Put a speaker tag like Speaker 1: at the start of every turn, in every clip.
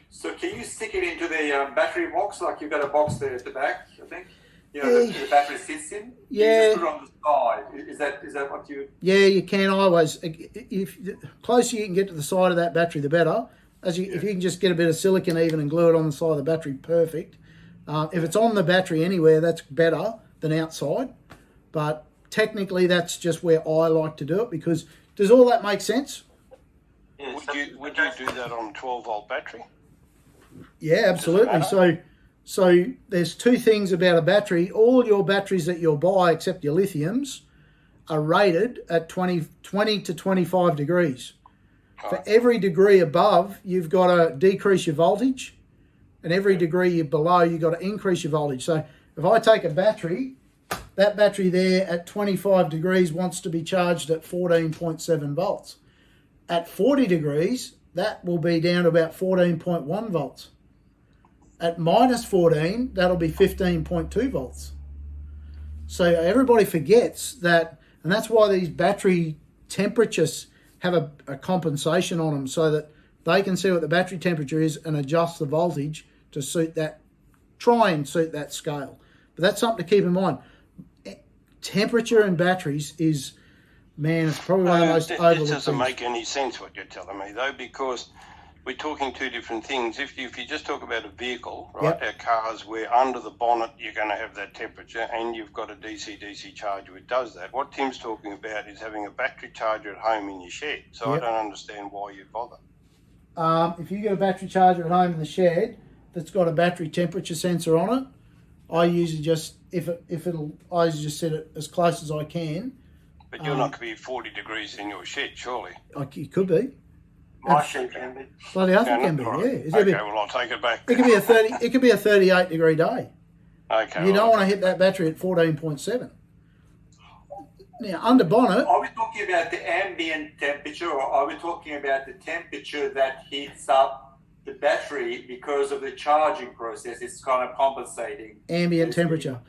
Speaker 1: So can you stick it into the battery box, like you've got a box there at the back, I think? You know, the battery sits in?
Speaker 2: Yeah.
Speaker 1: You just put it on the side. Is that what you...
Speaker 2: Yeah, you can always. If the closer you can get to the side of that battery, the better. If you can just get a bit of silicone even and glue it on the side of the battery, perfect. If it's on the battery anywhere, that's better than outside. But technically, that's just where I like to do it, because does all that make sense?
Speaker 3: Yeah, would you do that on 12-volt battery?
Speaker 2: Yeah, absolutely. So there's two things about a battery. All your batteries that you'll buy, except your lithiums, are rated at 20 to 25 degrees. For every degree above, you've got to decrease your voltage, and every degree below, you've got to increase your voltage. So if I take a battery, that battery there at 25 degrees wants to be charged at 14.7 volts. At 40 degrees, that will be down to about 14.1 volts. At minus 14, that'll be 15.2 volts. So everybody forgets that, and that's why these battery temperatures have a compensation on them, so that they can see what the battery temperature is and adjust the voltage to suit that, try and suit that scale. But that's something to keep in mind. Temperature in batteries is, man, it's probably one of the most overlooked things.
Speaker 3: This doesn't make any sense what you're telling me, though, because we're talking two different things. If you just talk about a vehicle, right, our cars, where under the bonnet you're going to have that temperature, and you've got a DC-DC charger which does that. What Tim's talking about is having a battery charger at home in your shed. So I don't understand why you bother.
Speaker 2: If you get a battery charger at home in the shed that's got a battery temperature sensor on it, I usually just, I usually just set it as close as I can.
Speaker 3: But you're not going to be 40 degrees in your shed, surely.
Speaker 2: It could be.
Speaker 1: My shed can be.
Speaker 2: Bloody hell, it can be, yeah.
Speaker 3: Okay, well, I'll take it back.
Speaker 2: It could be a 38 degree day.
Speaker 3: Okay.
Speaker 2: You don't want to hit that battery at 14.7. Now, under bonnet...
Speaker 1: Are we talking about the ambient temperature, or are we talking about the temperature that heats up the battery because of the charging process? It's kind of compensating.
Speaker 2: Ambient temperature.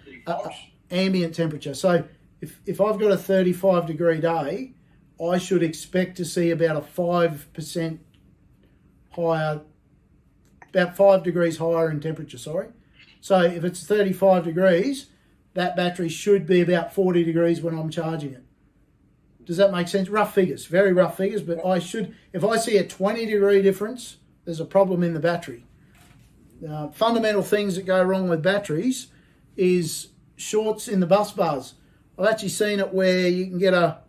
Speaker 2: Ambient temperature. So if I've got a 35 degree day, I should expect to see about a 5% higher, about 5 degrees higher in temperature, sorry. So if it's 35 degrees, that battery should be about 40 degrees when I'm charging it. Does that make sense? Rough figures, very rough figures, but I should, if I see a 20 degree difference, there's a problem in the battery. Fundamental things that go wrong with batteries is shorts in the bus bars. I've actually seen it where you can get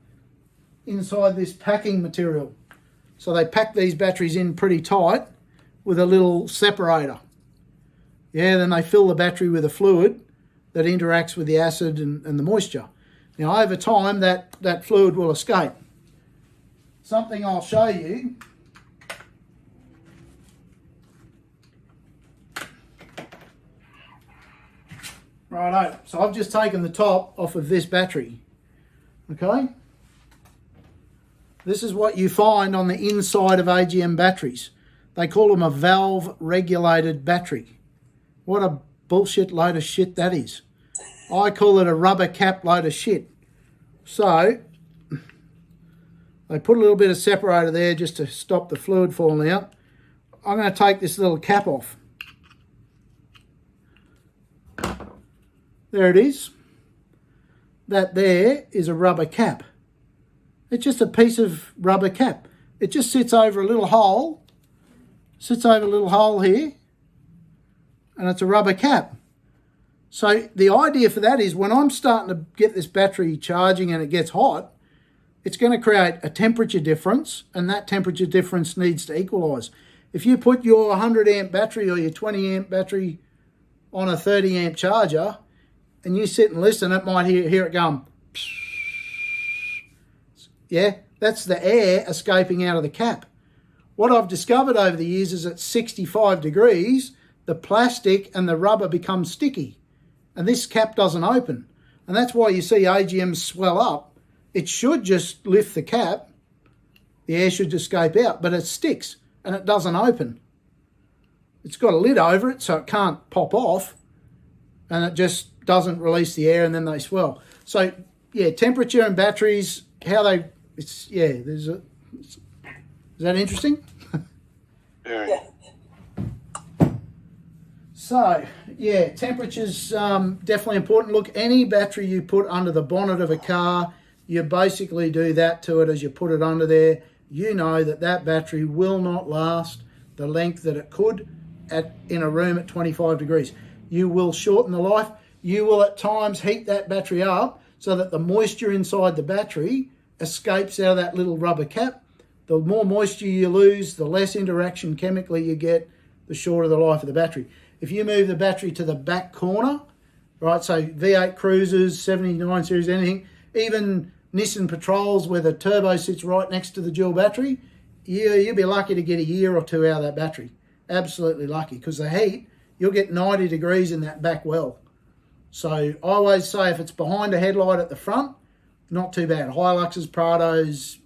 Speaker 2: inside this packing material. So they pack these batteries in pretty tight with a little separator. Yeah, then they fill the battery with a fluid that interacts with the acid and the moisture. Now, over time, that fluid will escape. Something I'll show you. Righto, so I've just taken the top off of this battery. Okay? This is what you find on the inside of AGM batteries. They call them a valve-regulated battery. What a bullshit load of shit that is. I call it a rubber cap load of shit. So, they put a little bit of separator there just to stop the fluid falling out. I'm going to take this little cap off. There it is. That there is a rubber cap. It's just a piece of rubber cap. It just sits over a little hole. Sits over a little hole here. And it's a rubber cap. So the idea for that is when I'm starting to get this battery charging and it gets hot, it's going to create a temperature difference, and that temperature difference needs to equalise. If you put your 100 amp battery or your 20 amp battery on a 30 amp charger and you sit and listen, it might hear it going. Yeah, that's the air escaping out of the cap. What I've discovered over the years is at 65 degrees, the plastic and the rubber become sticky and this cap doesn't open. And that's why you see AGMs swell up. It should just lift the cap. The air should escape out, but it sticks and it doesn't open. It's got a lid over it so it can't pop off and it just doesn't release the air and then they swell. So, yeah, temperature and batteries, how they... is that interesting?
Speaker 3: Very.
Speaker 1: Yeah.
Speaker 2: So, yeah, temperature's definitely important. Look, any battery you put under the bonnet of a car, you basically do that to it as you put it under there. You know that that battery will not last the length that it could in a room at 25 degrees. You will shorten the life. You will at times heat that battery up so that the moisture inside the battery escapes out of that little rubber cap. The more moisture you lose, the less interaction chemically you get, the shorter the life of the battery. If you move the battery to the back corner, right, so V8 Cruisers, 79 series, anything, even Nissan Patrols where the turbo sits right next to the dual battery, you'll be lucky to get a year or two out of that battery. Absolutely lucky, because the heat, you'll get 90 degrees in that back well. So I always say if it's behind a headlight at the front, not too bad. Hiluxes, Prados,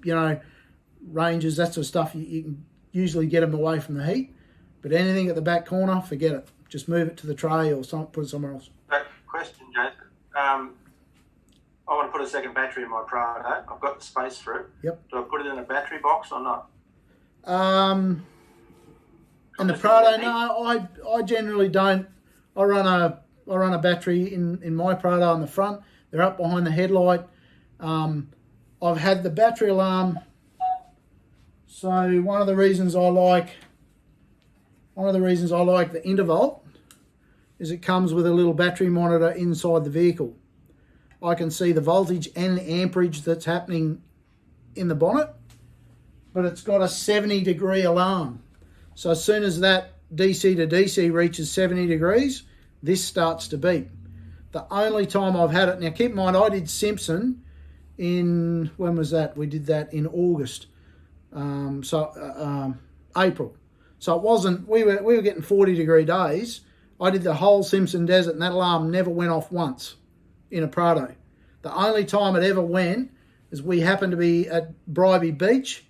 Speaker 2: Rangers, that sort of stuff, you can usually get them away from the heat. But anything at the back corner, forget it. Just move it to the tray or put it somewhere else.
Speaker 4: Question, Jason. I want to put a second battery in my Prado. I've got the space for it.
Speaker 2: Yep.
Speaker 4: Do I put it in a battery box or not?
Speaker 2: In the Prado, no, I generally don't. I run a battery in my Prado on the front. They're up behind the headlight. I've had the battery alarm. So one of the reasons I like the Intervolt is it comes with a little battery monitor inside the vehicle. I can see the voltage and the amperage that's happening in the bonnet, but it's got a 70-degree alarm. So as soon as that DC to DC reaches 70 degrees, this starts to beep. The only time I've had it, now keep in mind I did Simpson when was that? We did that in August. April. So it wasn't, we were getting 40-degree days. I did the whole Simpson Desert and that alarm never went off once in a Prado. The only time it ever went is we happened to be at Bribey Beach.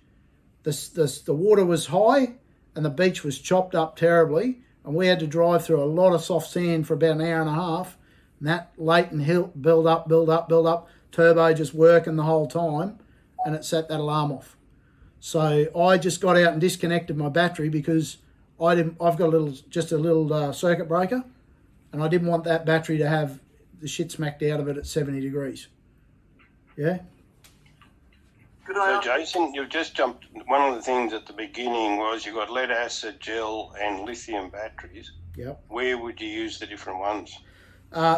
Speaker 2: The water was high and the beach was chopped up terribly, and we had to drive through a lot of soft sand for about an hour and a half, and that latent hill build up, turbo just working the whole time, and it set that alarm off. So I just got out and disconnected my battery because I've got a little circuit breaker, and I didn't want that battery to have the shit smacked out of it at 70 degrees. Yeah.
Speaker 3: So Jason, you've just jumped. One of the things at the beginning was you've got lead acid gel and lithium batteries.
Speaker 2: Yep.
Speaker 3: Where would you use the different ones?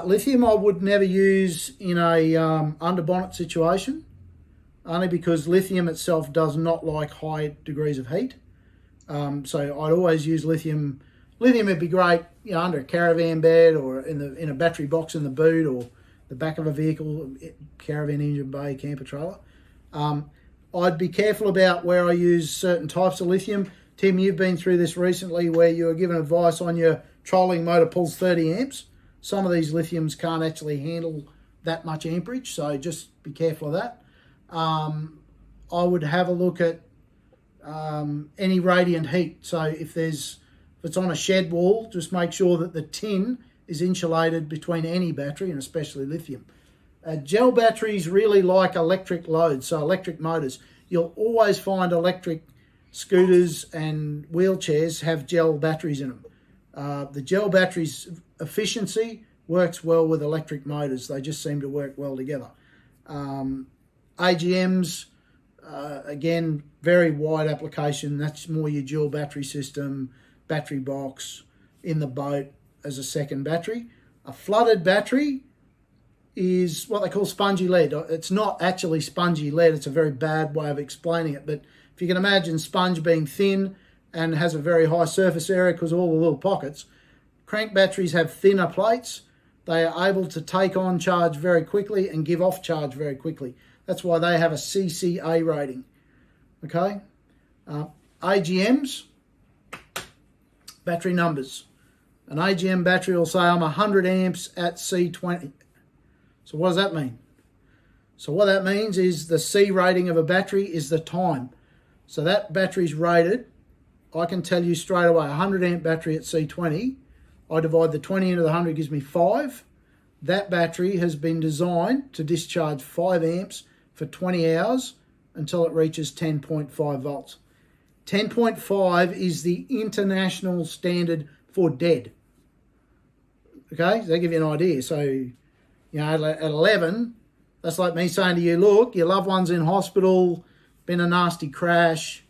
Speaker 2: Lithium I would never use in a under bonnet situation, only because lithium itself does not like high degrees of heat. So I'd always use lithium. Lithium would be great, under a caravan bed or in a battery box in the boot or the back of a vehicle, caravan engine bay, camper trailer. I'd be careful about where I use certain types of lithium. Tim, you've been through this recently where you were given advice on your trolling motor pulls 30 amps. Some of these lithiums can't actually handle that much amperage, so just be careful of that. I would have a look at any radiant heat. So if it's on a shed wall, just make sure that the tin is insulated between any battery and especially lithium. Gel batteries really like electric loads, so electric motors. You'll always find electric scooters and wheelchairs have gel batteries in them. The gel batteries efficiency works well with electric motors. They just seem to work well together. AGMs, again, very wide application. That's more your dual battery system, battery box, in the boat as a second battery. A flooded battery is what they call spongy lead. It's not actually spongy lead. It's a very bad way of explaining it. But if you can imagine sponge being thin and has a very high surface area because of all the little pockets, crank batteries have thinner plates. They are able to take on charge very quickly and give off charge very quickly. That's why they have a CCA rating. Okay? AGMs, battery numbers. An AGM battery will say I'm 100 amps at C20. So what does that mean? So what that means is the C rating of a battery is the time. So that battery's rated, I can tell you straight away, 100 amp battery at C20, I divide the 20 into the 100, gives me 5. That battery has been designed to discharge 5 amps for 20 hours until it reaches 10.5 volts. 10.5 is the international standard for dead. Okay, so they give you an idea. So, you know, at 11, that's like me saying to you, look, your loved one's in hospital, been a nasty crash.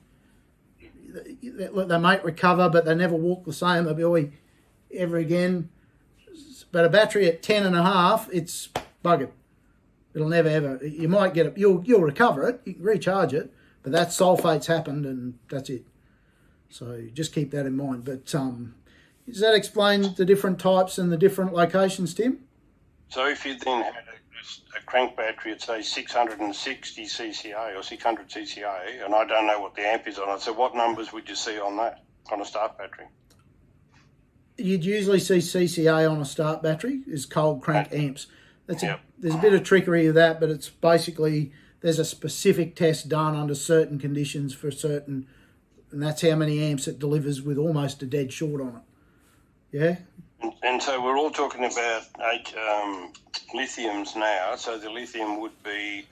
Speaker 2: They might recover, but they never walk the same ability ever again. But a battery at 10.5, it's buggered. It'll never ever. You might get it. You'll recover it. You can recharge it, but that sulfate's happened, and that's it. So just keep that in mind. But does that explain the different types and the different locations, Tim?
Speaker 3: So if you then had a crank battery at say 660 CCA or 600 CCA, and I don't know what the amp is on it, so what numbers would you see on that, on a start battery?
Speaker 2: You'd usually see CCA on a start battery is cold crank amps. There's a bit of trickery of that, but it's basically there's a specific test done under certain conditions for certain, and that's how many amps it delivers with almost a dead short on it. Yeah.
Speaker 3: And so we're all talking about lithiums now. So the lithium would be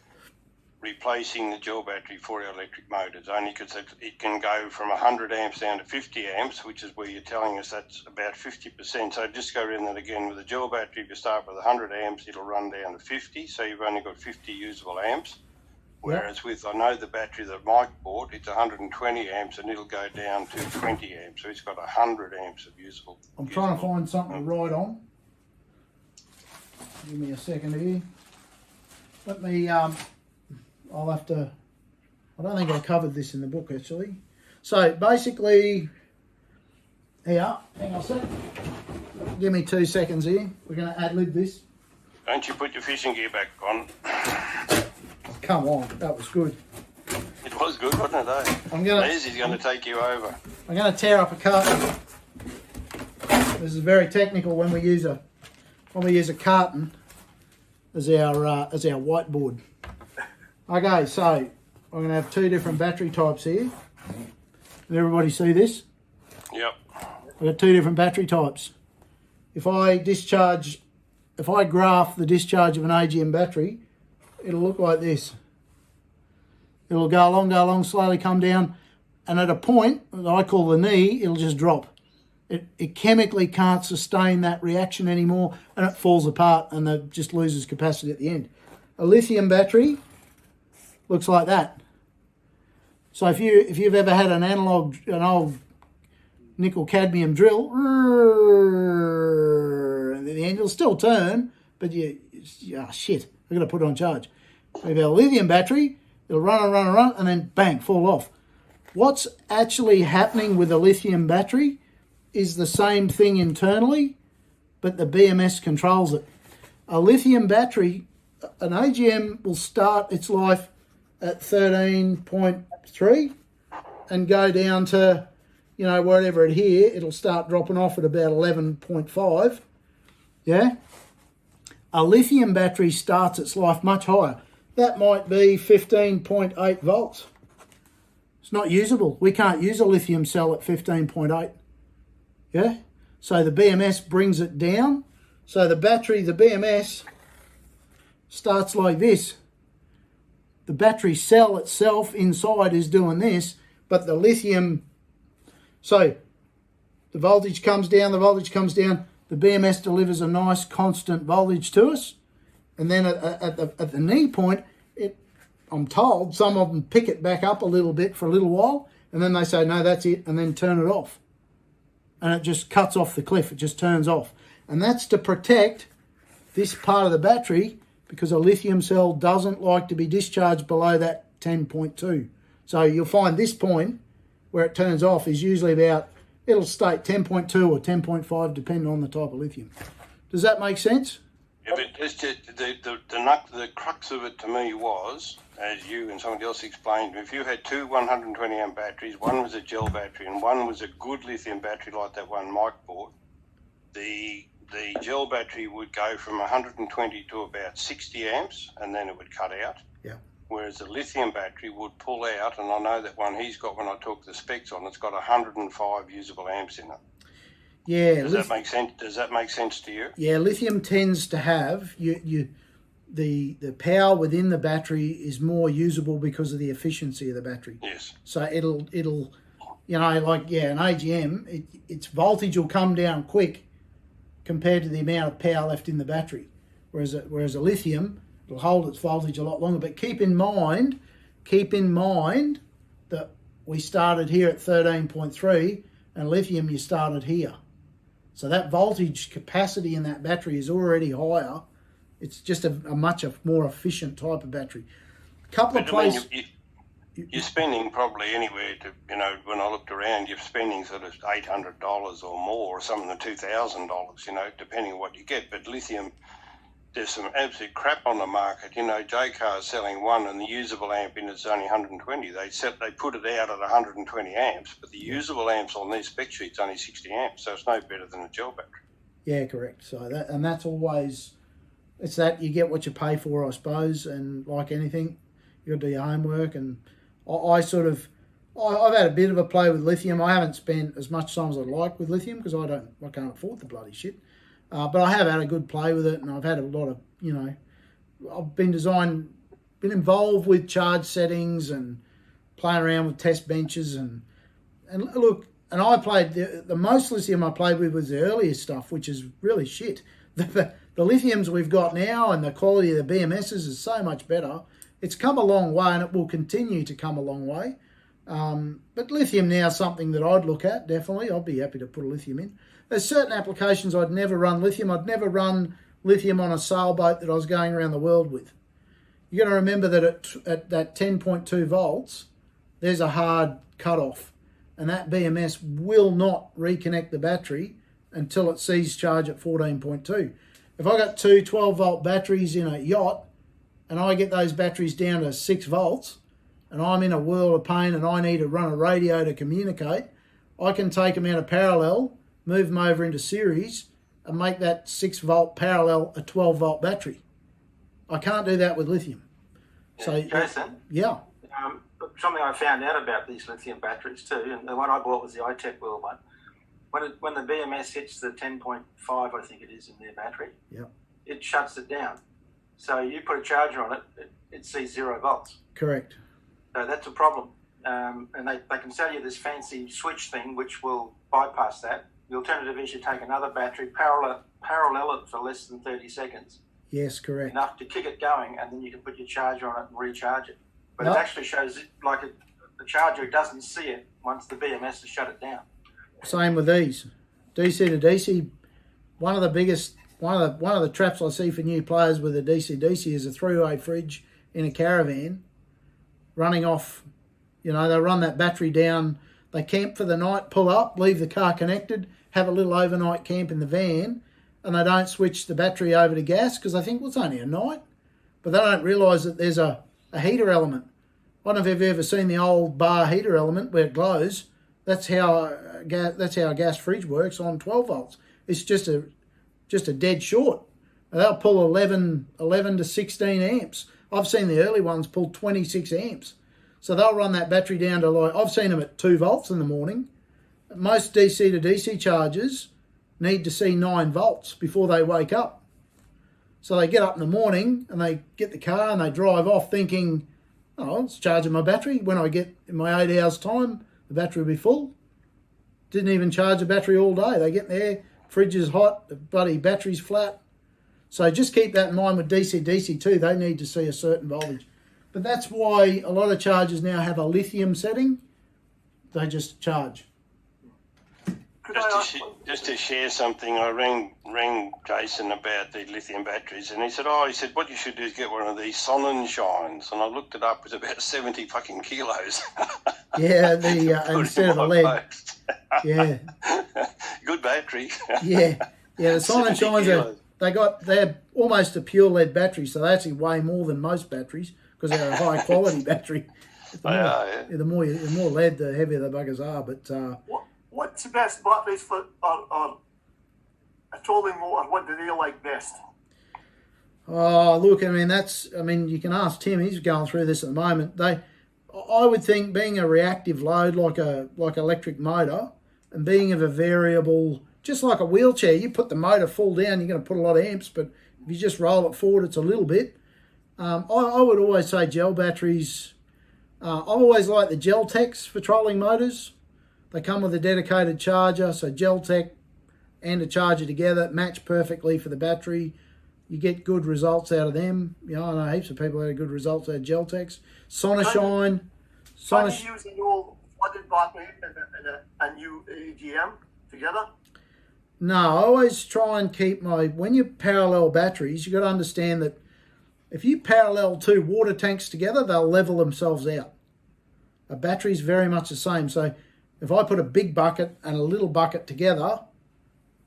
Speaker 3: replacing the gel battery for our electric motors, only because it can go from 100 amps down to 50 amps, which is where you're telling us that's about 50%. So just go around that again. With a gel battery, if you start with 100 amps, it'll run down to 50, so you've only got 50 usable amps. Whereas with, I know the battery that Mike bought, it's 120 amps and it'll go down to 20 amps. So it's got 100 amps of usable.
Speaker 2: I'm trying to find something to write on. Give me a second here. Let me, I'll have to, I don't think I covered this in the book actually. So basically, here, hang on a sec. Give me 2 seconds here. We're going to ad-lib this.
Speaker 3: Don't you put your fishing gear back on.
Speaker 2: Come on, that was good.
Speaker 3: It was good, wasn't it, eh? Lizzie's going to take you over.
Speaker 2: I'm going to tear up a carton. This is very technical when we use a carton as our whiteboard. Okay, so I'm going to have 2 different battery types here. Can everybody see this?
Speaker 3: Yep.
Speaker 2: I've got 2 different battery types. If I graph the discharge of an AGM battery, it'll look like this. It'll go along, slowly come down, and at a point that I call the knee, it'll just drop. It chemically can't sustain that reaction anymore, and it falls apart, and it just loses capacity at the end. A lithium battery looks like that. So if you've ever had an old nickel cadmium drill, and the end will still turn, but shit, I've got to put it on charge. So if you have a lithium battery, it'll run, and then bang, fall off. What's actually happening with a lithium battery is the same thing internally, but the BMS controls it. A lithium battery, an AGM will start its life at 13.3 and go down to, wherever it here, it'll start dropping off at about 11.5. Yeah? A lithium battery starts its life much higher. That might be 15.8 volts. It's not usable. We can't use a lithium cell at 15.8. Yeah? So the BMS brings it down. So the BMS starts like this. The battery cell itself inside is doing this, but the lithium, so the voltage comes down, the BMS delivers a nice constant voltage to us, and then at the knee point, I'm told some of them pick it back up a little bit for a little while, and then they say, no, that's it, and then turn it off. And it just cuts off the cliff, it just turns off. And that's to protect this part of the battery, because a lithium cell doesn't like to be discharged below that 10.2. So you'll find this point where it turns off is usually about, it'll state 10.2 or 10.5 depending on the type of lithium. Does that make sense?
Speaker 3: Yeah, but it's just, the crux of it to me was, as you and somebody else explained, if you had 2 120 amp batteries, one was a gel battery and one was a good lithium battery like that one Mike bought, the gel battery would go from 120 to about 60 amps and then it would cut out.
Speaker 2: Yeah.
Speaker 3: Whereas the lithium battery would pull out, and I know that one he's got when I took the specs on, it's got 105 usable amps in it.
Speaker 2: Yeah.
Speaker 3: Does that make sense? Does that make sense to you?
Speaker 2: Yeah, lithium tends to have the power within the battery is more usable because of the efficiency of the battery.
Speaker 3: Yes.
Speaker 2: So it'll an AGM, its voltage will come down quick, compared to the amount of power left in the battery. Whereas a lithium, it'll hold its voltage a lot longer. But keep in mind that we started here at 13.3 and lithium you started here. So that voltage capacity in that battery is already higher. It's just a much more efficient type of battery. A couple of places...
Speaker 3: You're spending probably anywhere to, when I looked around, you're spending sort of $800 or more, or something than $2,000, depending on what you get. But lithium, there's some absolute crap on the market. J-Car's selling one and the usable amp in it's only 120. They put it out at 120 amps, but the usable amps on their spec sheet's only 60 amps, so it's no better than a gel battery.
Speaker 2: Yeah, correct. So that's always, it's that you get what you pay for, I suppose, and like anything, you've got to do your homework. And I've had a bit of a play with lithium. I haven't spent as much time as I'd like with lithium because I can't afford the bloody shit. But I have had a good play with it, and I've had a lot of, I've been involved with charge settings and playing around with test benches and look, and I played, the most lithium I played with was the earlier stuff, which is really shit. The lithiums we've got now and the quality of the BMSs is so much better. It's come a long way and it will continue to come a long way. But lithium now is something that I'd look at, definitely. I'd be happy to put a lithium in. There's certain applications I'd never run lithium. I'd never run lithium on a sailboat that I was going around the world with. You've got to remember that at that 10.2 volts, there's a hard cutoff. And that BMS will not reconnect the battery until it sees charge at 14.2. If I got two 12-volt batteries in a yacht and I get those batteries down to 6 volts and I'm in a world of pain and I need to run a radio to communicate, I can take them out of parallel, move them over into series and make that 6-volt parallel a 12-volt battery. I can't do that with lithium. So,
Speaker 4: Jason?
Speaker 2: Yeah.
Speaker 4: Something I found out about these lithium batteries too, and the one I bought was the iTech World one. When the BMS hits the 10.5, I think it is, in their battery, it shuts it down. So you put a charger on it, it sees 0 volts.
Speaker 2: Correct.
Speaker 4: So that's a problem. And they can sell you this fancy switch thing which will bypass that. The alternative is you take another battery, parallel it for less than 30 seconds.
Speaker 2: Yes, correct.
Speaker 4: Enough to kick it going, and then you can put your charger on it and recharge it. But it actually shows the charger doesn't see it once the BMS has shut it down.
Speaker 2: Same with these. DC to DC, one of the traps I see for new players with a DC is a 3-way fridge in a caravan running off. They run that battery down, they camp for the night, pull up, leave the car connected, have a little overnight camp in the van, and they don't switch the battery over to gas because they think, well, it's only a night. But they don't realise that there's a heater element. I don't know if you've ever seen the old bar heater element where it glows. That's how a gas fridge works on 12 volts. It's just a dead short. And they'll pull 11 to 16 amps. I've seen the early ones pull 26 amps. So they'll run that battery down to I've seen them at 2 volts in the morning. Most DC to DC chargers need to see 9 volts before they wake up. So they get up in the morning and they get the car and they drive off thinking, oh, it's charging my battery. When I get in my 8 hours time, the battery will be full. Didn't even charge the battery all day. They get there, fridge is hot, the bloody battery's flat. So just keep that in mind with DC too. They need to see a certain voltage. But that's why a lot of chargers now have a lithium setting. They just charge.
Speaker 3: Just to share something, I rang Jason about the lithium batteries, and he said, what you should do is get one of these Sonnenscheins. And I looked it up, it was about 70 fucking kilos.
Speaker 2: Yeah, instead of a lead. Yeah.
Speaker 3: Good battery.
Speaker 2: Yeah. The Sonnenscheins, they're almost a pure lead battery, so they actually weigh more than most batteries because they're a high quality battery. The more lead, the heavier the buggers are. But
Speaker 5: what's the best batteries for a trolling motor? What do they like best?
Speaker 2: Oh, look, you can ask Tim. He's going through this at the moment. I would think being a reactive load like electric motor and being of a variable, just like a wheelchair, you put the motor full down, you're going to put a lot of amps, but if you just roll it forward, it's a little bit. I would always say gel batteries. I've always liked the Geltecs for trolling motors. They come with a dedicated charger, so Geltec, and a charger together match perfectly for the battery. You get good results out of them. You know, I know heaps of people had good results out of Geltex. Sonashine.
Speaker 5: Can you use an old flooded battery and a new AGM together?
Speaker 2: No, I always try and keep when you parallel batteries, you got to understand that if you parallel two water tanks together, they'll level themselves out. A battery's very much the same. So if I put a big bucket and a little bucket together,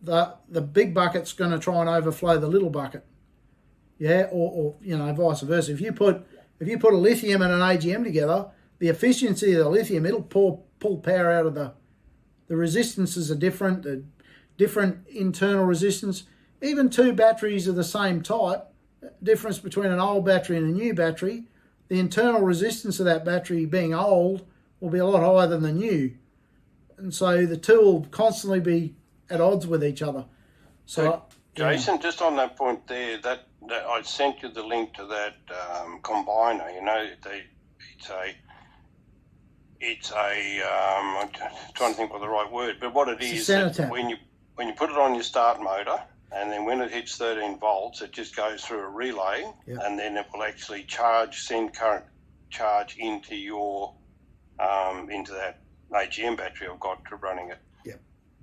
Speaker 2: the big bucket's going to try and overflow the little bucket. Yeah, or vice versa. If you put a lithium and an AGM together, the efficiency of the lithium, it'll pull power out of the resistances are different, the different internal resistance. Even two batteries of the same type, difference between an old battery and a new battery, the internal resistance of that battery being old will be a lot higher than the new. And so the two will constantly be at odds with each other. So
Speaker 3: Jason, just on that point there, that I sent you the link to that combiner. You know, it's a I'm trying to think of the right word, but what it is that when you put it on your start motor, and then when it hits 13 volts, it just goes through a relay, and then it will actually send current charge into your into that AGM battery I've got running it.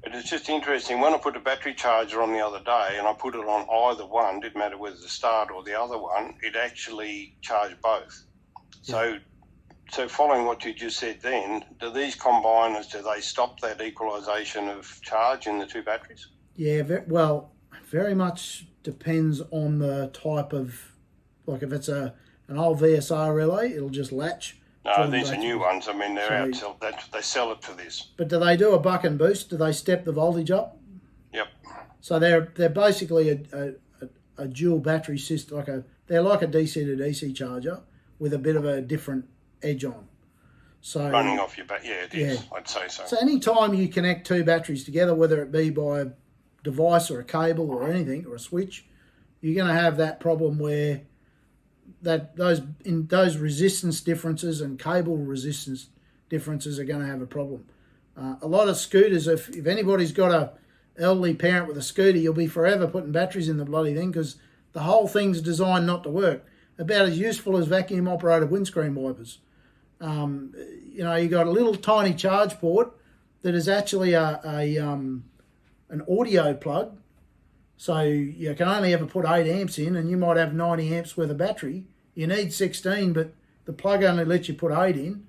Speaker 3: But it's just interesting. When I put a battery charger on the other day and I put it on either one, didn't matter whether the start or the other one, it actually charged both. So following what you just said then, do these combiners, do they stop that equalisation of charge in the two batteries?
Speaker 2: Yeah, very much depends on the type of, like if it's an old VSR relay, it'll just latch.
Speaker 3: No, these are new ones. I mean, they're they sell it for this.
Speaker 2: But do they do a buck and boost? Do they step the voltage up?
Speaker 3: Yep.
Speaker 2: So they're basically a dual battery system, they're like a DC to DC charger with a bit of a different edge on. So
Speaker 3: running off your back, it is. I'd say so.
Speaker 2: So any time you connect two batteries together, whether it be by a device or a cable or anything or a switch, you're going to have that problem where those resistance differences and cable resistance differences are going to have a problem. A lot of scooters, if anybody's got a elderly parent with a scooter, you'll be forever putting batteries in the bloody thing because the whole thing's designed not to work. About as useful as vacuum operated windscreen wipers. You got a little tiny charge port that is actually an audio plug. So you can only ever put 8 amps in and you might have 90 amps worth of battery. You need 16, but the plug only lets you put 8 in.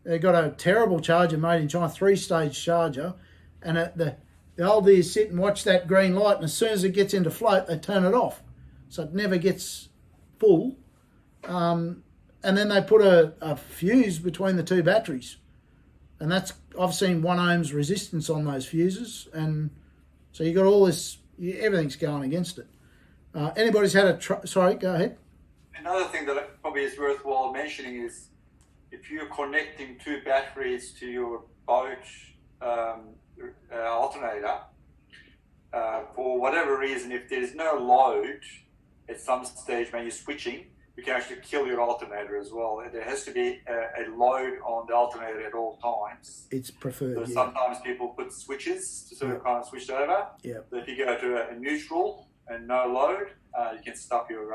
Speaker 2: They've got a terrible charger made in China, 3-stage charger. And the oldies sit and watch that green light, and as soon as it gets into float, they turn it off. So it never gets full. And then they put a fuse between the two batteries. And I've seen 1 ohm's resistance on those fuses. And so you got all this, everything's going against it. Anybody's had sorry, go ahead.
Speaker 1: Another thing that probably is worthwhile mentioning is if you're connecting two batteries to your boat alternator, for whatever reason, if there's no load at some stage when you're switching, you can actually kill your alternator as well. There has to be a load on the alternator at all times.
Speaker 2: It's preferred.
Speaker 1: So sometimes people put switches to sort of kind of switch it over.
Speaker 2: Yeah.
Speaker 1: So if you go to a neutral and no load, you can stop your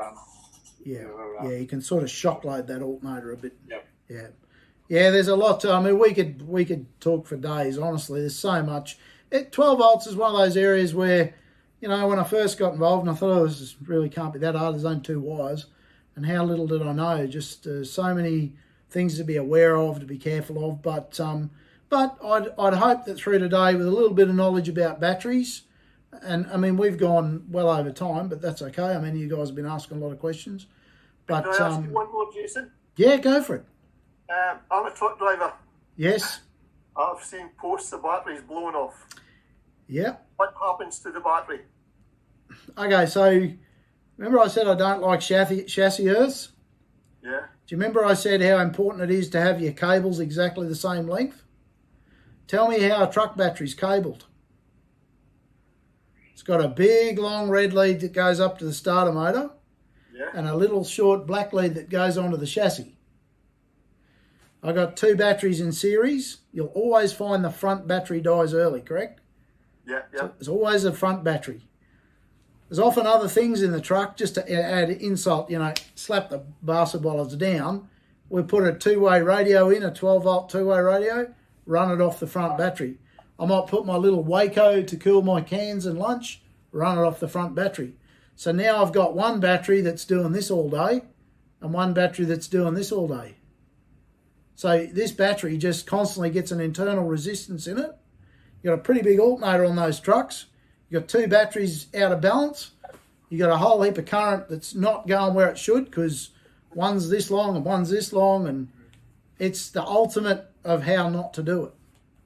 Speaker 2: you can sort of shock load that alternator a bit.
Speaker 1: Yep.
Speaker 2: Yeah, there's a lot to, I mean, we could talk for days, honestly. There's so much. 12 volts is one of those areas where, when I first got involved and I thought, this really can't be that hard, there's only 2 wires. And how little did I know? Just so many things to be aware of, to be careful of. But I'd hope that through today, with a little bit of knowledge about batteries, and I mean, we've gone well over time, but that's okay. I mean, you guys have been asking a lot of questions. But
Speaker 5: can I ask you one more, Jason?
Speaker 2: Yeah, go for it.
Speaker 5: I'm a truck driver.
Speaker 2: Yes.
Speaker 5: I've seen posts of batteries blown off.
Speaker 2: Yeah.
Speaker 5: What happens to the battery?
Speaker 2: Okay, so remember I said I don't like chassis earths?
Speaker 5: Yeah.
Speaker 2: Do you remember I said how important it is to have your cables exactly the same length? Tell me how a truck battery's cabled. It's got a big long red lead that goes up to the starter motor, and a little short black lead that goes onto the chassis. I got 2 batteries in series. You'll always find the front battery dies early, correct?
Speaker 5: Yeah.
Speaker 2: So it's always a front battery. There's often other things in the truck, just to add insult, slap the bastard while it's down. We put a two-way radio in, a 12-volt two-way radio, run it off the front battery. I might put my little Waco to cool my cans and lunch, run it off the front battery. So now I've got one battery that's doing this all day and one battery that's doing this all day. So this battery just constantly gets an internal resistance in it. You've got a pretty big alternator on those trucks. You've got two batteries out of balance. You've got a whole heap of current that's not going where it should because one's this long and one's this long, and it's the ultimate of how not to do it.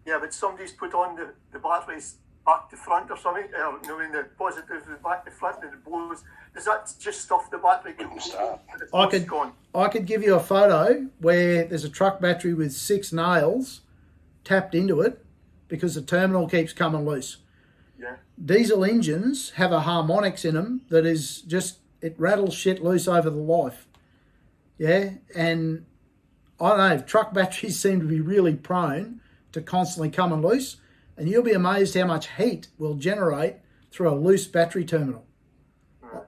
Speaker 5: Yeah, but somebody's put on the batteries back to front or something, when the positive is back to front and it blows. Does that just stuff the battery completely?
Speaker 2: I could give you a photo where there's a truck battery with 6 nails tapped into it because the terminal keeps coming loose.
Speaker 5: Yeah.
Speaker 2: Diesel engines have a harmonics in them that is just, it rattles shit loose over the life. Yeah, and I don't know, truck batteries seem to be really prone to constantly coming loose, and you'll be amazed how much heat will generate through a loose battery terminal.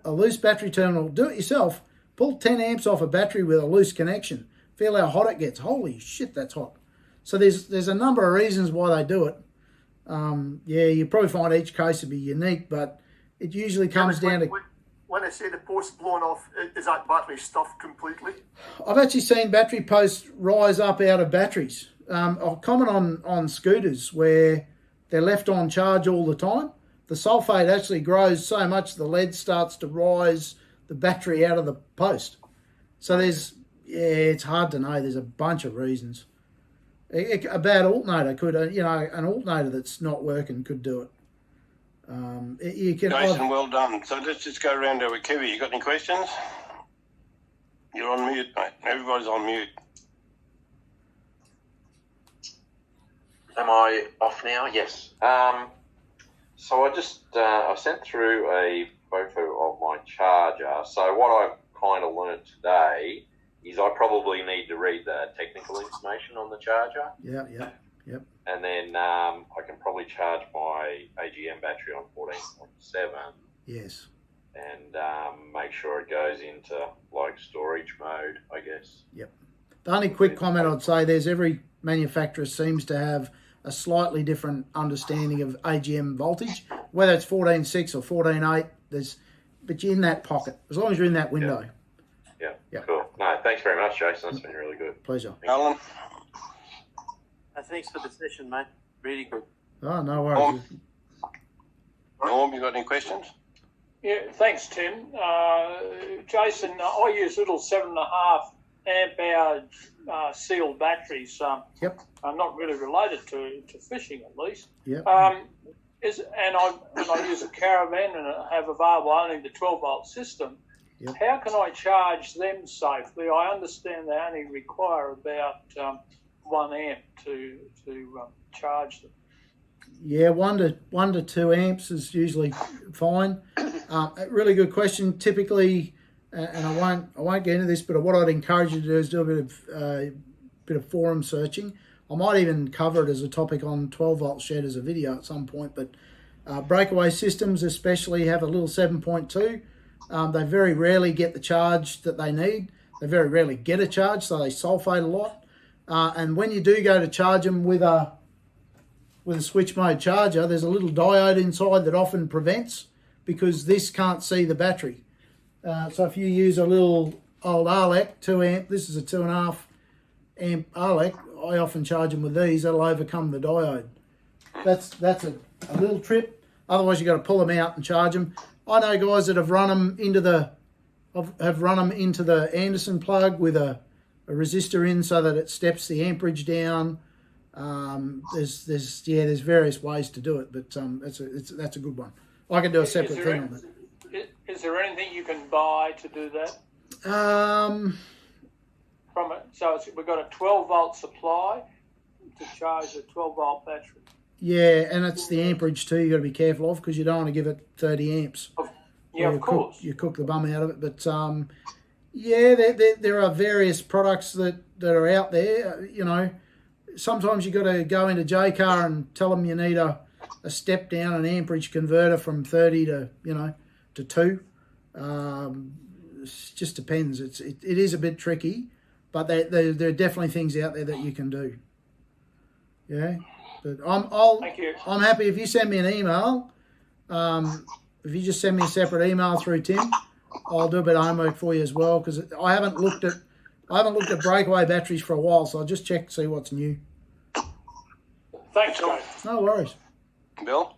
Speaker 2: A loose battery terminal, do it yourself, pull 10 amps off a battery with a loose connection. Feel how hot it gets. Holy shit, that's hot. So there's a number of reasons why they do it. You probably find each case to be unique, but it usually comes down to...
Speaker 5: When I say the post blown off, is that battery stuffed completely?
Speaker 2: I've actually seen battery posts rise up out of batteries. Common on scooters where they're left on charge all the time. The sulfate actually grows so much the lead starts to rise the battery out of the post. So it's hard to know. There's a bunch of reasons. A bad alternator could, an alternator that's not working could do it.
Speaker 3: Jason, well done. So let's just go around there with Kiwi. You got any questions? You're on mute, mate. Everybody's on mute.
Speaker 6: Am I off now? Yes. So I sent through a photo of my charger. So what I've kind of learnt today is I probably need to read the technical information on the charger.
Speaker 2: Yep.
Speaker 6: And then I can probably charge my AGM battery on 14.7.
Speaker 2: Yes.
Speaker 6: And make sure it goes into like storage mode, I guess.
Speaker 2: Yep. The only quick comment I'd say, there's every manufacturer seems to have a slightly different understanding of AGM voltage, whether it's 14.6 or 14.8. But you're in that pocket as long as you're in that window.
Speaker 6: Yeah. Cool. No, thanks very much, Jason. That's been really good.
Speaker 2: Pleasure.
Speaker 3: Alan?
Speaker 4: Thanks for the session, mate. Really good.
Speaker 2: Oh, no worries.
Speaker 3: Norm, you got any questions?
Speaker 7: Yeah, thanks, Tim. Jason, I use little 7.5 amp hour sealed batteries.
Speaker 2: Yep.
Speaker 7: I'm not really related to fishing, at least.
Speaker 2: Yep.
Speaker 7: I use a caravan and I have available only the 12-volt system.
Speaker 2: Yep.
Speaker 7: How can I charge them safely? I understand they only require about 1 amp to charge them.
Speaker 2: Yeah, 1 to 2 amps is usually fine. A really good question. Typically, and I won't get into this, but what I'd encourage you to do is do a bit of forum searching. I might even cover it as a topic on 12-volt shed as a video at some point. But breakaway systems especially have a little 7.2. They very rarely get the charge that they need. They very rarely get a charge, so they sulfate a lot. And when you do go to charge them with a switch mode charger, there's a little diode inside that often prevents, because this can't see the battery. So if you use a little old Arlec 2 amp, this is a 2.5 amp Arlec, I often charge them with these. That'll overcome the diode. That's a little trip. Otherwise, you've got to pull them out and charge them. I know guys that have run them into the Anderson plug with a resistor in so that it steps the amperage down. There's various ways to do it, but that's a good one. I can do a separate thing on that.
Speaker 7: Is there anything you can buy to do that? We've got a 12-volt supply to charge a 12-volt battery.
Speaker 2: Yeah, and it's the amperage too. You got to be careful of, because you don't want to give it 30 amps.
Speaker 7: Yeah, of course.
Speaker 2: You cook the bum out of it, but there are various products that are out there. Sometimes you got to go into JCar and tell them you need a a step down, an amperage converter from 30 to, to 2. It just depends. It is a bit tricky, but there are definitely things out there that you can do. Yeah, but
Speaker 7: Thank you.
Speaker 2: I'm happy if you send me an email. If you just send me a separate email through Tim, I'll do a bit of homework for you as well, because I haven't looked at breakaway batteries for a while, so I'll just check to see what's new.
Speaker 7: Thanks, Joe.
Speaker 2: No worries.
Speaker 3: Bill,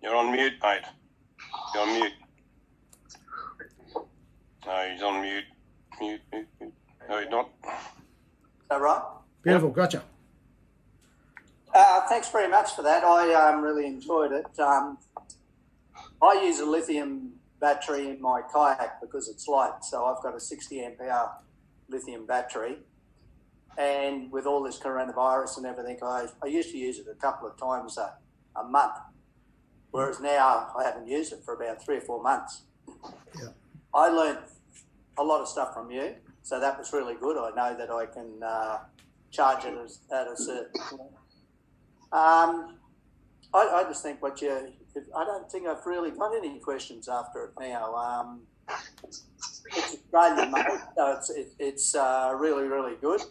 Speaker 3: you're on mute, mate. You're on mute. No, he's on mute. Mute. No, he's not.
Speaker 8: Is that right?
Speaker 2: Beautiful, gotcha.
Speaker 8: Thanks very much for that. I really enjoyed it. I use a lithium battery in my kayak because it's light. So I've got a 60 amp hour lithium battery. And with all this coronavirus and everything, I used to use it a couple of times a month. Whereas now I haven't used it for about 3 or 4 months.
Speaker 2: Yeah. I
Speaker 8: learned a lot of stuff from you. So that was really good. I know that I can charge it at a certain point. I just think I don't think I've really got any questions after it now. It's Australian made, so it's really, really good.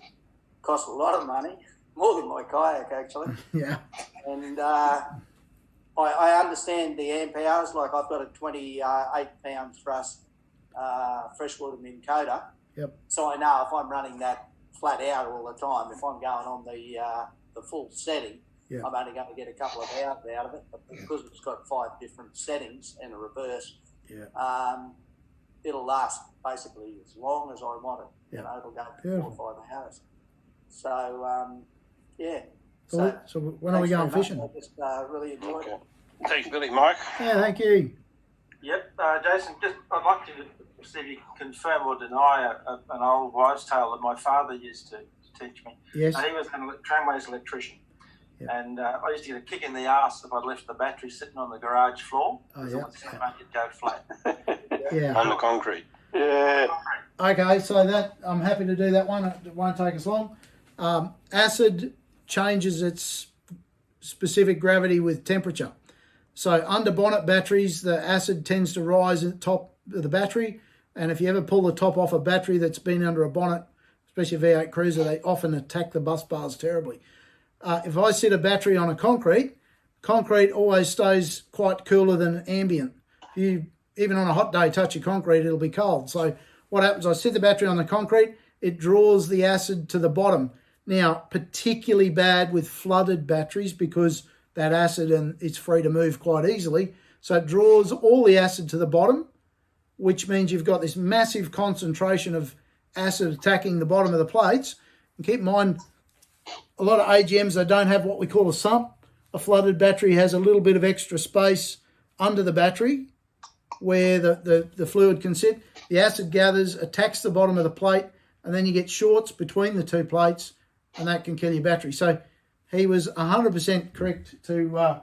Speaker 8: Costs a lot of money, more than my kayak actually.
Speaker 2: Yeah.
Speaker 8: And I understand the amp hours. Like I've got a 28 pound thrust freshwater Minn Kota.
Speaker 2: Yep.
Speaker 8: So I know if I'm running that flat out all the time, if I'm going on the full setting,
Speaker 2: yeah,
Speaker 8: I'm only going to get a couple of hours out of it. But because it's got 5 different settings and a reverse,
Speaker 2: yeah,
Speaker 8: it'll last basically as long as I want it.
Speaker 2: Yeah.
Speaker 8: It'll go for 4 or 5 hours. So, yeah.
Speaker 2: So when are we going fishing?
Speaker 8: I just really enjoyed it.
Speaker 3: Thanks, Billy. Mike?
Speaker 2: Yeah, thank you.
Speaker 4: Yep, Jason, I'd like to see if you can confirm or deny an old wives' tale that my father used to teach me.
Speaker 2: Yes.
Speaker 4: And he was a tramways electrician.
Speaker 2: Yep.
Speaker 4: And I used to get a kick in the arse if I'd left the battery sitting on the garage floor.
Speaker 2: Oh, yeah.
Speaker 4: It'd go flat.
Speaker 2: Yeah.
Speaker 3: On the concrete.
Speaker 6: Yeah.
Speaker 2: Okay, so that I'm happy to do that one. It won't take us long. Acid changes its specific gravity with temperature. So under bonnet batteries, the acid tends to rise at the top of the battery. And if you ever pull the top off a battery that's been under a bonnet, especially a V8 Cruiser, they often attack the bus bars terribly. If I sit a battery on a concrete always stays quite cooler than ambient. Even on a hot day, touch your concrete, it'll be cold. So what happens, I sit the battery on the concrete, it draws the acid to the bottom. Now, particularly bad with flooded batteries because that acid and it's free to move quite easily. So it draws all the acid to the bottom, which means you've got this massive concentration of acid attacking the bottom of the plates. And keep in mind, a lot of AGMs, they don't have what we call a sump. A flooded battery has a little bit of extra space under the battery where the fluid can sit. The acid gathers, attacks the bottom of the plate, and then you get shorts between the two plates, and that can kill your battery. So he was 100% correct to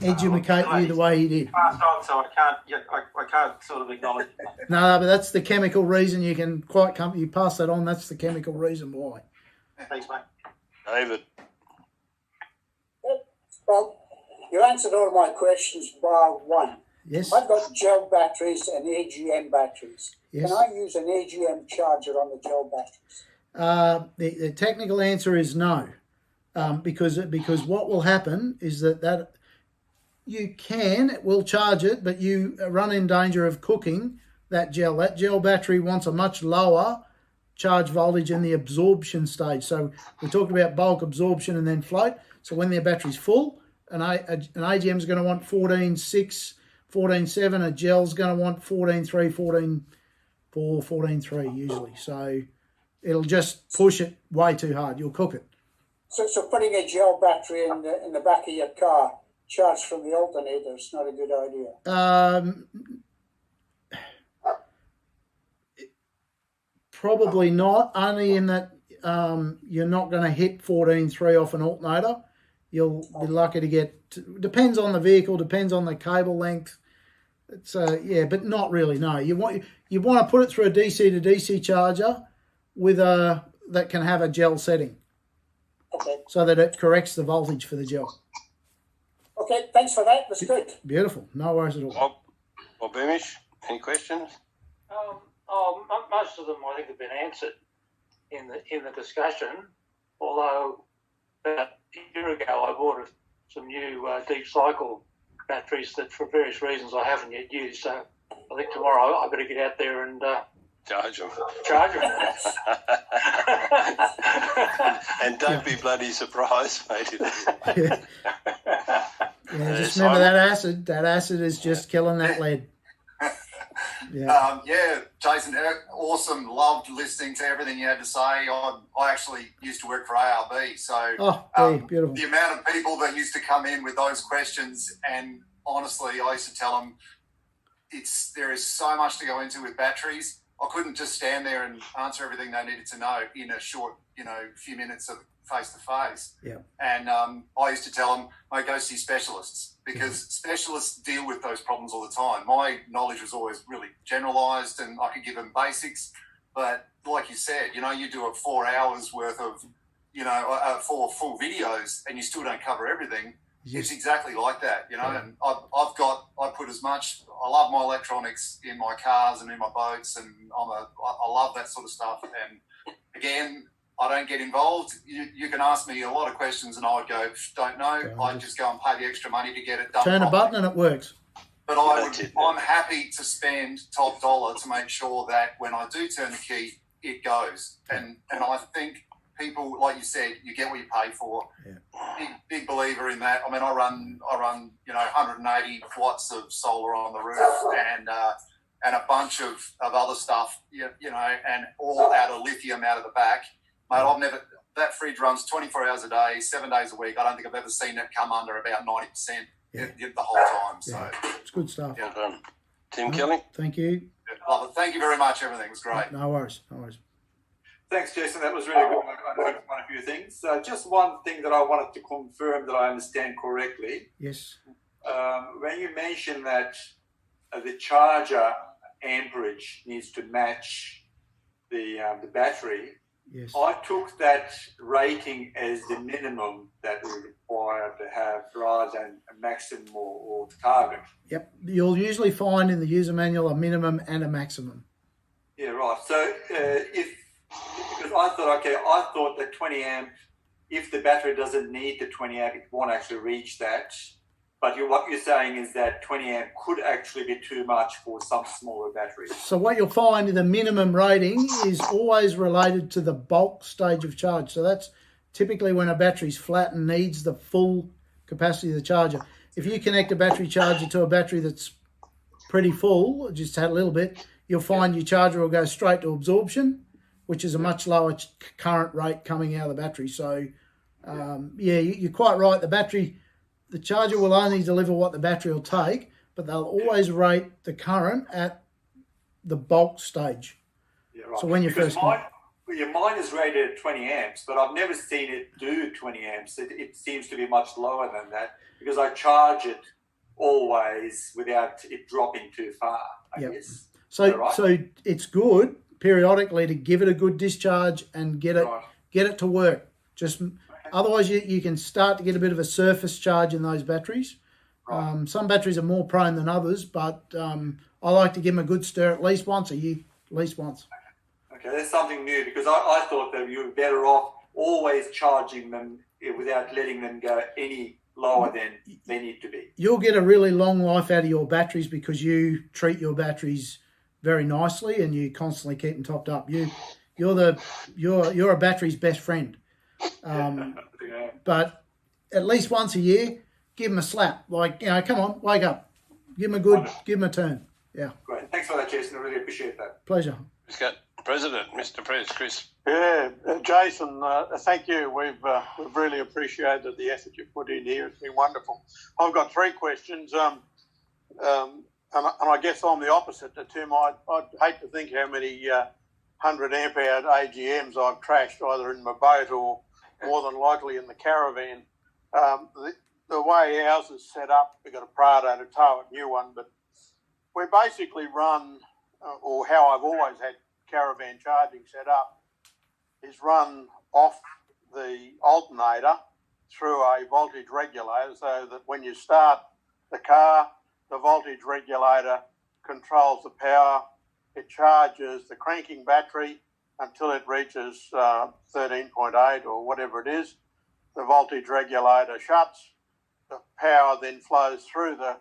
Speaker 2: educate you the way he did.
Speaker 4: Passed on, so I can't sort of acknowledge it.
Speaker 2: No, but that's the chemical reason you can you pass that on. That's the chemical reason why.
Speaker 4: Thanks, mate.
Speaker 3: David.
Speaker 9: Well, you answered all my questions bar one.
Speaker 2: Yes.
Speaker 9: I've got gel batteries and AGM batteries.
Speaker 2: Yes.
Speaker 9: Can I use an AGM charger on the gel batteries?
Speaker 2: The technical answer is no, because what will happen is that it will charge it, but you run in danger of cooking that gel. That gel battery wants a much lower charge voltage in the absorption stage. So we're talking about bulk absorption and then float. So when their battery's full, an AGM is going to want 14.6, 14.7. A gel's going to want 14.3, 14.4, 14.3 usually. So it'll just push it way too hard. You'll cook it.
Speaker 9: So putting a gel battery in the back of your car, charged from the alternator, is not a good idea.
Speaker 2: Probably not. Only in that you're not going to hit 14.3 off an alternator. You'll be lucky to get. Depends on the vehicle. Depends on the cable length. It's but not really. No, you want to put it through a DC to DC charger with that can have a gel setting.
Speaker 9: Okay.
Speaker 2: So that it corrects the voltage for the gel.
Speaker 9: Okay, thanks for that. That's good.
Speaker 2: Beautiful. No worries at all.
Speaker 3: Bob Beamish, any questions?
Speaker 7: Most of them I think have been answered in the discussion. Although about a year ago I bought some new deep cycle batteries that, for various reasons, I haven't yet used. So I think tomorrow I better get out there and
Speaker 3: charge them. And don't be bloody surprised, mate.
Speaker 2: Yeah, just remember that acid. That acid is just killing that lead.
Speaker 10: Yeah, Jason, awesome. Loved listening to everything you had to say. I actually used to work for ARB, so
Speaker 2: beautiful.
Speaker 10: The amount of people that used to come in with those questions, and honestly, I used to tell them there is so much to go into with batteries. I couldn't just stand there and answer everything they needed to know in a short, few minutes of face-to-face.
Speaker 2: Yeah.
Speaker 10: And I used to tell them, mate, go see specialists, because specialists deal with those problems all the time. My knowledge was always really generalised and I could give them basics. But like you said, you do 4 hours worth of, 4 full videos and you still don't cover everything. It's exactly like that, and I put as much, I love my electronics in my cars and in my boats, and I love that sort of stuff. And again, I don't get involved. You can ask me a lot of questions and I would go, don't know. I'd just go and pay the extra money to get it done.
Speaker 2: Turn a button and it works.
Speaker 10: But I'm happy to spend top dollar to make sure that when I do turn the key, it goes. And I think people, like you said, you get what you pay for.
Speaker 2: Yeah.
Speaker 10: Big believer in that. I mean, I run 180 watts of solar on the roof and a bunch of other stuff, and all out of lithium out of the back. Mate, that fridge runs 24 hours a day, 7 days a week. I don't think I've ever seen it come under about 90% the whole time. So
Speaker 2: it's good stuff.
Speaker 3: Well done. Tim Kelly?
Speaker 2: Thank you.
Speaker 10: Love it. Thank you very much. Everything was great.
Speaker 2: No worries.
Speaker 1: Thanks, Jason. That was really good. I learned quite a few things. Just one thing that I wanted to confirm that I understand correctly.
Speaker 2: Yes.
Speaker 1: When you mentioned that the charger amperage needs to match the battery,
Speaker 2: yes.
Speaker 1: I took that rating as the minimum that we require to have rather than a maximum or target.
Speaker 2: Yep. You'll usually find in the user manual a minimum and a maximum.
Speaker 1: Yeah, right. So because I thought that 20 amp, if the battery doesn't need the 20 amp, it won't actually reach that. But what you're saying is that 20 amp could actually be too much for some smaller batteries.
Speaker 2: So what you'll find in the minimum rating is always related to the bulk stage of charge. So that's typically when a battery's flat and needs the full capacity of the charger. If you connect a battery charger to a battery that's pretty full, just had a little bit, you'll find your charger will go straight to absorption, which is a much lower current rate coming out of the battery. So, you're quite right. The charger will only deliver what the battery will take, but they'll always rate the current at the bulk stage.
Speaker 1: Yeah, right.
Speaker 2: So when you first...
Speaker 1: Mine is rated at 20 amps, but I've never seen it do 20 amps. It seems to be much lower than that because I charge it always without it dropping too far, I guess.
Speaker 2: So it's good periodically to give it a good discharge and get it to work. Otherwise you can start to get a bit of a surface charge in those batteries. Right. Some batteries are more prone than others, but I like to give them a good stir at least once a year, Okay,
Speaker 1: that's something new because I thought that you were better off always charging them without letting them go any lower than they need to be.
Speaker 2: You'll get a really long life out of your batteries because you treat your batteries very nicely and you constantly keep them topped up. You're a battery's best friend. But at least once a year, give them a slap. Come on, wake up. Give them a turn. Yeah.
Speaker 1: Great. Thanks for that, Jason. I really appreciate that.
Speaker 2: Pleasure.
Speaker 3: President, Mr. Prez, Chris.
Speaker 11: Yeah, Jason, thank you. We've really appreciated the effort you've put in here. It's been wonderful. I've got 3 questions. And I guess I'm the opposite to Tim. I'd hate to think how many 100 amp hour AGMs I've trashed either in my boat or more than likely in the caravan. The way ours is set up, we've got a Prado to tow it, new one, but we basically run, or how I've always had caravan charging set up, is run off the alternator through a voltage regulator, so that when you start the car, the voltage regulator controls the power. It charges the cranking battery until it reaches 13.8 or whatever it is. The voltage regulator shuts. The power then flows through the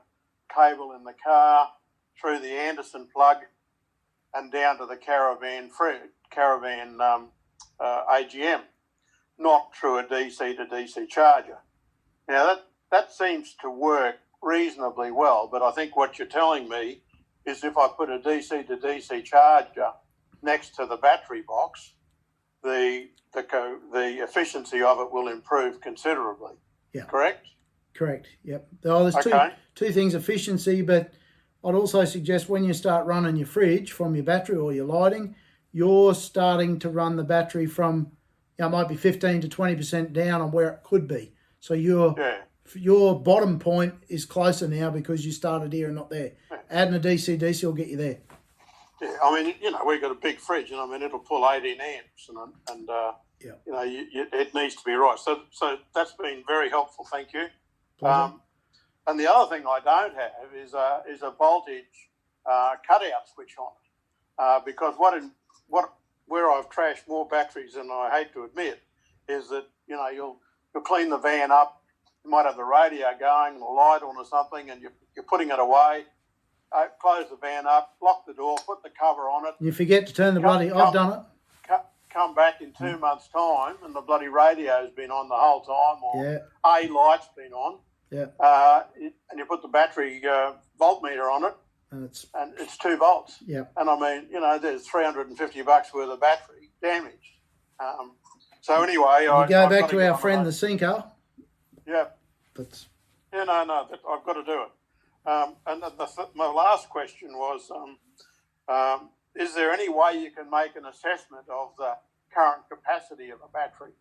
Speaker 11: cable in the car, through the Anderson plug, and down to the caravan AGM, not through a DC to DC charger. Now that seems to work reasonably well, but I think what you're telling me is if I put a DC to DC charger next to the battery box, the efficiency of it will improve considerably.
Speaker 2: Yeah.
Speaker 11: Correct?
Speaker 2: Correct. Yep. Oh, there's two things: efficiency, but I'd also suggest when you start running your fridge from your battery or your lighting, you're starting to run the battery from, it might be 15 to 20% down on where it could be. So your bottom point is closer now because you started here and not there. Yeah. Adding a DC will get you there.
Speaker 11: Yeah, I mean, we've got a big fridge, and I mean, it'll pull 18 amps, and it needs to be right. So that's been very helpful. Thank you. And the other thing I don't have is a voltage cutout switch on it, because where I've trashed more batteries than I hate to admit is that you'll clean the van up, you might have the radio going and the light on or something, and you're putting it away. Close the van up, lock the door, put the cover on it.
Speaker 2: You forget to turn the I've done it.
Speaker 11: Come back in 2 months' time, and the bloody radio's been on the whole time, or a light's been on.
Speaker 2: Yeah.
Speaker 11: And you put the battery voltmeter on it, and it's 2 volts.
Speaker 2: Yeah.
Speaker 11: And I mean, there's $350 worth of battery damaged. So anyway,
Speaker 2: I've back to our friend the sinker.
Speaker 11: Yeah. I've got to do it. And my last question was, is there any way you can make an assessment of the current capacity of a battery?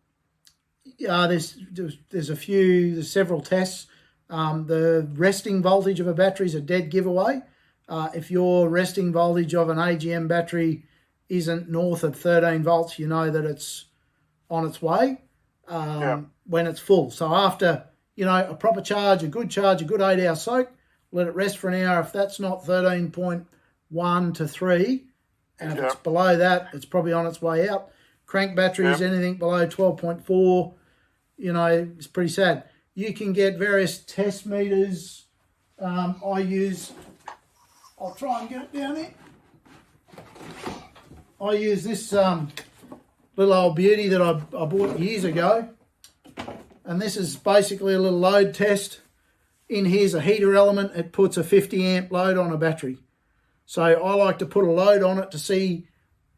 Speaker 2: Yeah, there's several tests. The resting voltage of a battery is a dead giveaway. If your resting voltage of an AGM battery isn't north of 13 volts, you know that it's on its way when it's full. So after, a proper charge, a good 8-hour soak, let it rest for an hour. If that's not 13.1 to 3, and if it's below that, it's probably on its way out. Crank batteries, anything below 12.4, it's pretty sad. You can get various test meters. I'll try and get it down here. I use this little old beauty that I bought years ago. And this is basically a little load test. In here's a heater element. It puts a 50 amp load on a battery. So I like to put a load on it to see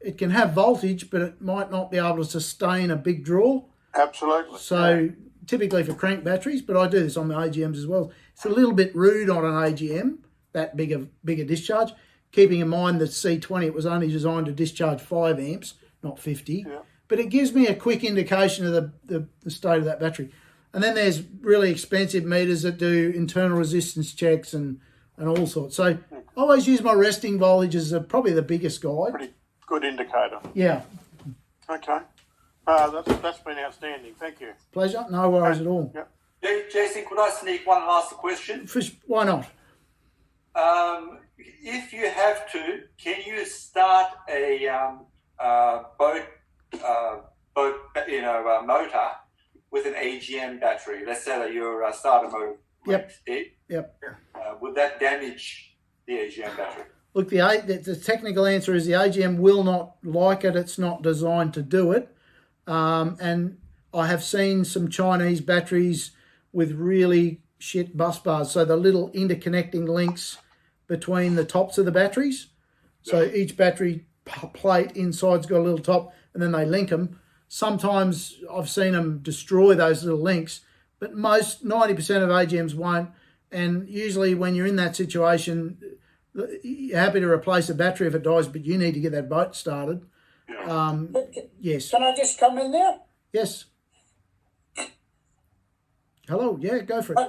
Speaker 2: it can have voltage, but it might not be able to sustain a big draw.
Speaker 11: Absolutely.
Speaker 2: So typically for crank batteries, but I do this on the AGMs as well. It's a little bit rude on an AGM, that bigger discharge. Keeping in mind that C20, it was only designed to discharge 5 amps, not 50. Yeah. But it gives me a quick indication of the state of that battery. And then there's really expensive meters that do internal resistance checks and all sorts. So I always use my resting voltage as probably the biggest guide.
Speaker 11: Pretty good indicator.
Speaker 2: Yeah.
Speaker 11: Okay. That's been outstanding. Thank you.
Speaker 2: Pleasure. No worries at all.
Speaker 11: Yep.
Speaker 1: Jason, could I sneak one last question?
Speaker 2: Why not?
Speaker 1: If you have to, can you start a boat motor with an AGM battery? Let's say that your starter motor breaks dead.
Speaker 2: Yep.
Speaker 1: Would that damage the AGM battery?
Speaker 2: Look, the technical answer is the AGM will not like it. It's not designed to do it. And I have seen some Chinese batteries with really shit bus bars. So the little interconnecting links between the tops of the batteries. So each battery plate inside's got a little top, and then they link them. Sometimes I've seen them destroy those little links, but 90% of AGMs won't. And usually when you're in that situation, you're happy to replace a battery if it dies, but you need to get that boat started. Yes.
Speaker 9: Can I just come in there?
Speaker 2: Yes. Hello. Yeah, go for it.
Speaker 9: I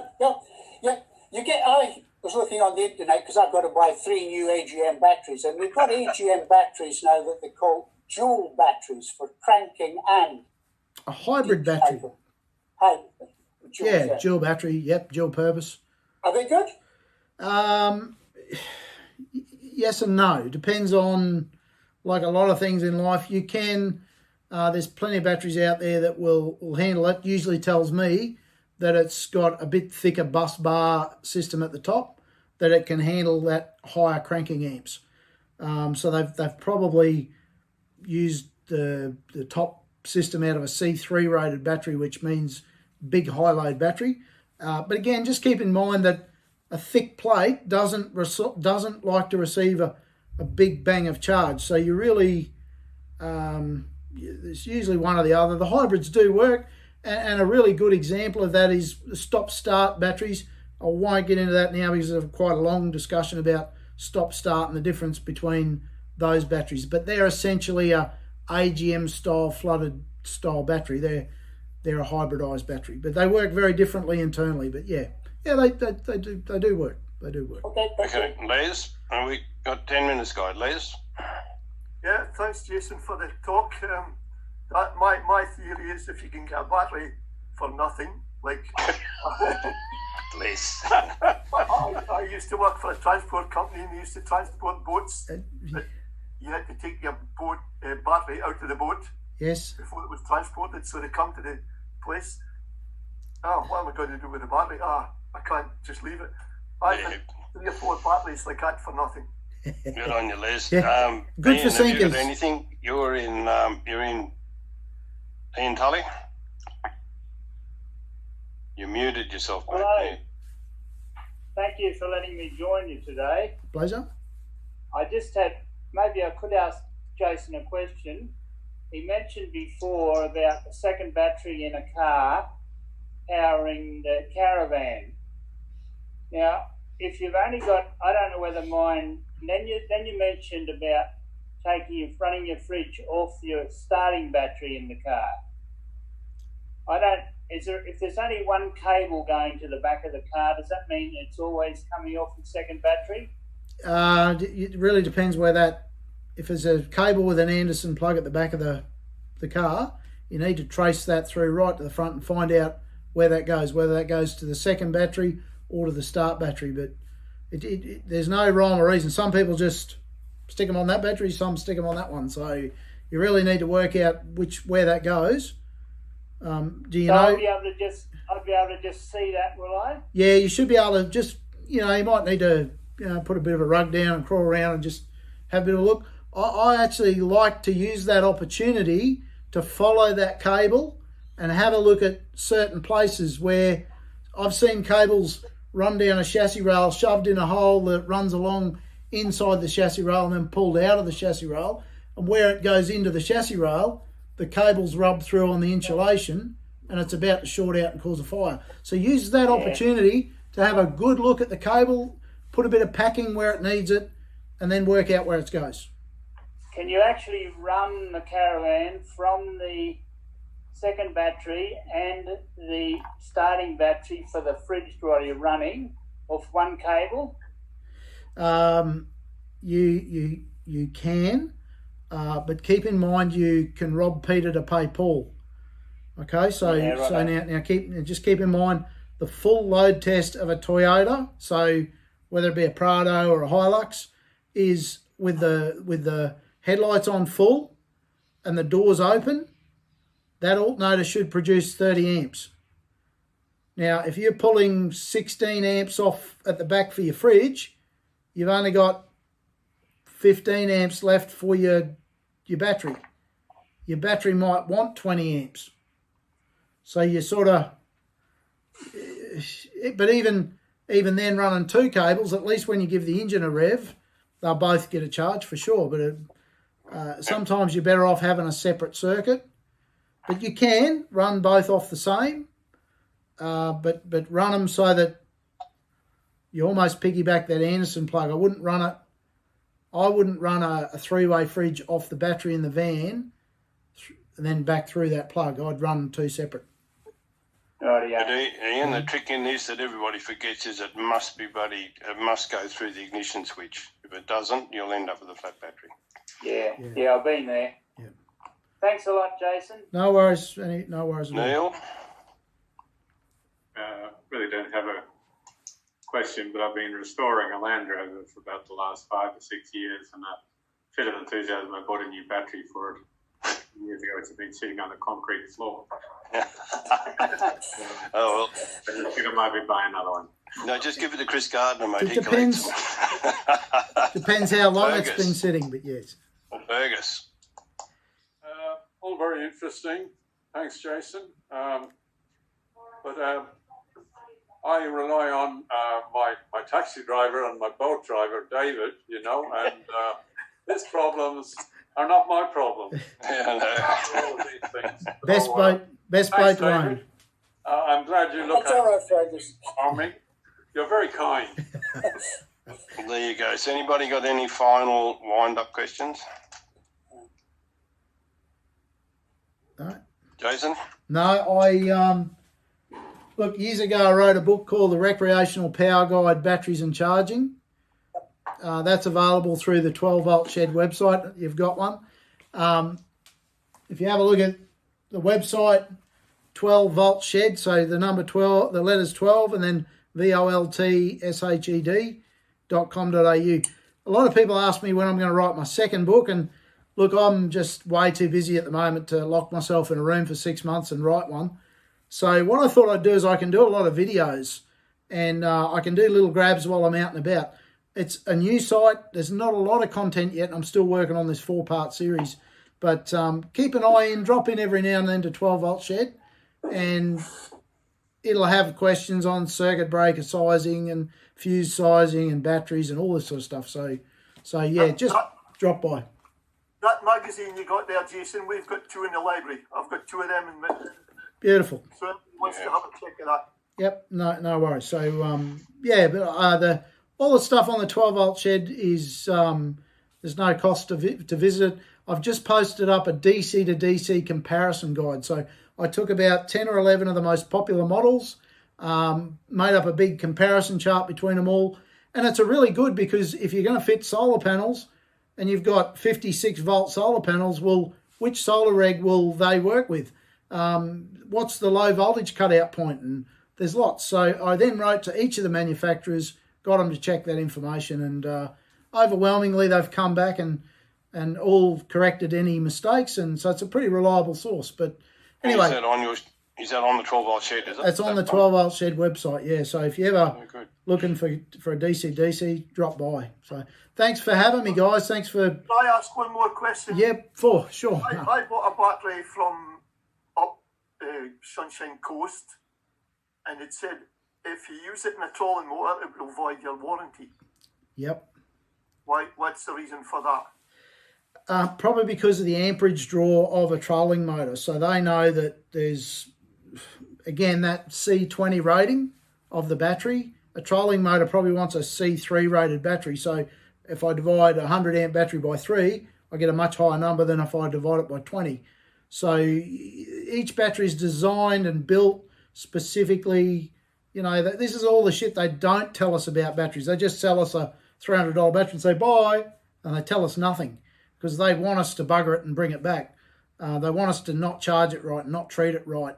Speaker 9: was looking on the internet because I've got to buy 3 new AGM batteries, and we've got AGM batteries now that they call dual batteries for cranking and
Speaker 2: a hybrid battery. Dual battery. Yep, dual purpose.
Speaker 9: Are they good?
Speaker 2: Yes and no. Depends on, like a lot of things in life. You can, there's plenty of batteries out there that will handle it. Usually tells me that it's got a bit thicker bus bar system at the top, that it can handle that higher cranking amps. So they've probably used the top system out of a C3 rated battery, which means big high load battery. But again, just keep in mind that a thick plate doesn't like to receive a big bang of charge. So you really, it's usually one or the other. The hybrids do work, and a really good example of that is the stop-start batteries. I won't get into that now because there's quite a long discussion about stop-start and the difference between those batteries. But they're essentially a AGM style flooded style battery. They're a hybridized battery, but they work very differently internally. But yeah, they do work. They do work.
Speaker 3: Okay, Les, and we got 10 minutes, guys. Les.
Speaker 5: Yeah, thanks, Jason, for the talk. My theory is if you can get a battery for nothing, like
Speaker 3: Les.
Speaker 5: I used to work for a transport company, and they used to transport boats. You had to take your boat battery out of the boat.
Speaker 2: Yes.
Speaker 5: Before it was transported, so they come to the place. Oh, what am I going to do with the battery? I can't just leave it. I had 3 or 4 batteries like that for nothing.
Speaker 3: Good on you, Les.
Speaker 2: Yeah. Good
Speaker 3: Ian,
Speaker 2: for sinkers.
Speaker 3: Have you got anything? You're in Ian Tully. You muted yourself, mate.
Speaker 12: Hello. Thank you for letting me join you today.
Speaker 2: Pleasure.
Speaker 12: I just had, maybe I could ask Jason a question. He mentioned before about the second battery in a car powering the caravan. Now, if you've only got, I don't know whether mine, then you mentioned about running your fridge off your starting battery in the car. If there's only one cable going to the back of the car, does that mean it's always coming off the second battery?
Speaker 2: It really depends where that, if there's a cable with an Anderson plug at the back of the car, you need to trace that through right to the front and find out where that goes, whether that goes to the second battery or to the start battery. But there's no rhyme or reason. Some people just stick them on that battery, some stick them on that one. So you really need to work out where that goes. Do you know?
Speaker 12: I'd be able to just see that, will I?
Speaker 2: Yeah, you should be able to just, you might need to put a bit of a rug down and crawl around and just have a bit of a look. I actually like to use that opportunity to follow that cable and have a look at certain places where I've seen cables run down a chassis rail, shoved in a hole that runs along inside the chassis rail and then pulled out of the chassis rail. And where it goes into the chassis rail, the cable's rubbed through on the insulation and it's about to short out and cause a fire. So use that opportunity to have a good look at the cable, put a bit of packing where it needs it, and then work out where it goes.
Speaker 12: Can you actually run the caravan from the second battery and the starting battery for the fridge while you're running off one cable?
Speaker 2: You can, but keep in mind you can rob Peter to pay Paul. Okay, so now just keep in mind the full load test of a Toyota. So whether it be a Prado or a Hilux, is with the headlights on full and the doors open, that alternator should produce 30 amps. Now, if you're pulling 16 amps off at the back for your fridge, you've only got 15 amps left for your battery. Your battery might want 20 amps. So you sort of, but even then running 2 cables, at least when you give the engine a rev, they'll both get a charge for sure. But sometimes you're better off having a separate circuit. But you can run both off the same, but run them so that you almost piggyback that Anderson plug. I wouldn't run a 3-way fridge off the battery in the van and then back through that plug. I'd run them 2 separate.
Speaker 3: But Ian, the trick in this that everybody forgets is it must go through the ignition switch. If it doesn't, you'll end up with a flat battery.
Speaker 12: Yeah, I've been there.
Speaker 2: Yeah.
Speaker 12: Thanks a lot, Jason.
Speaker 2: No worries. No worries at all.
Speaker 3: Neil?
Speaker 13: really don't have a question, but I've been restoring a Land Rover for about the last 5 or 6 years, and a fit of enthusiasm, I bought a new battery for it years ago. It's been sitting on the concrete floor.
Speaker 3: Oh, well.
Speaker 13: I think I might be buying another one.
Speaker 3: No, just give it to Chris Gardner, mate.
Speaker 2: It depends. Depends how long it's been sitting, but yes.
Speaker 3: Fergus.
Speaker 11: All very interesting. Thanks, Jason. But I rely on my taxi driver and my boat driver, David, and his problems are not my problem. All of these things.
Speaker 2: Best boat line.
Speaker 11: I'm glad you look at me. You're very kind.
Speaker 3: There you go. So anybody got any final wind-up questions?
Speaker 2: No.
Speaker 3: Jason?
Speaker 2: No, look, years ago I wrote a book called The Recreational Power Guide, Batteries and Charging. That's available through the 12 Volt Shed website. You've got one. If you have a look at the website, 12 Volt Shed, so the number 12, the letters 12, and then voltshed.com.au. A lot of people ask me when I'm going to write my second book, and look, I'm just way too busy at the moment to lock myself in a room for 6 months and write one. So what I thought I'd do is I can do a lot of videos, and I can do little grabs while I'm out and about. It's a new site. There's not a lot of content yet. I'm still working on this 4-part series. But keep an eye in, drop in every now and then to 12 Volt Shed, and it'll have questions on circuit breaker sizing and fuse sizing and batteries and all this sort of stuff. So yeah, just drop by.
Speaker 5: That magazine you got there, Jason, we've got 2 in the library. I've got 2 of them in my...
Speaker 2: Beautiful.
Speaker 5: So if anyone wants to have a check of that.
Speaker 2: Yep, no worries. So yeah, but all the stuff on the 12 Volt Shed is there's no cost to visit it. I've just posted up a DC to DC comparison guide. So I took about 10 or 11 of the most popular models, made up a big comparison chart between them all, and it's a really good, because if you're going to fit solar panels and you've got 56 volt solar panels, well, which solar reg will they work with? What's the low voltage cutout point? And there's lots. So I then wrote to each of the manufacturers, got them to check that information, and overwhelmingly they've come back and all corrected any mistakes, and so it's a pretty reliable source. But anyway,
Speaker 3: is that on the 12 Volt Shed? Is it?
Speaker 2: It's on the 12 Volt Shed website. Yeah. So if you're ever looking for a DC, drop by. So thanks for having me, guys. Thanks for.
Speaker 5: Can I ask one more question?
Speaker 2: Yeah, sure.
Speaker 5: I bought a battery from up Sunshine Coast, and it said if you use it in a trolling motor, it will void your warranty.
Speaker 2: Yep.
Speaker 5: What's the reason for that?
Speaker 2: Probably because of the amperage draw of a trolling motor. So they know that there's, again, that C20 rating of the battery. A trolling motor probably wants a C3 rated battery. So if I divide a 100 amp battery by 3, I get a much higher number than if I divide it by 20. So each battery is designed and built specifically. This is all the shit they don't tell us about batteries. They just sell us a $300 battery and say, bye, and they tell us nothing, because they want us to bugger it and bring it back. They want us to not charge it right, not treat it right.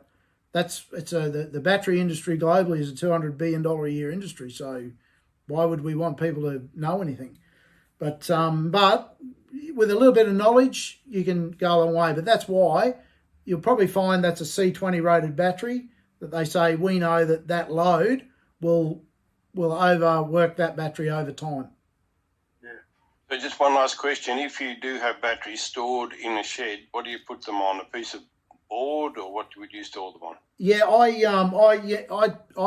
Speaker 2: The battery industry globally is a $200 billion a year industry, so why would we want people to know anything? But with a little bit of knowledge, you can go a long way. But that's why you'll probably find that's a C20 rated battery, that they say we know that load will overwork that battery over time.
Speaker 3: So just one last question. If you do have batteries stored in a shed, what do you put them on? A piece of board, or what would you store them on?
Speaker 2: Yeah, I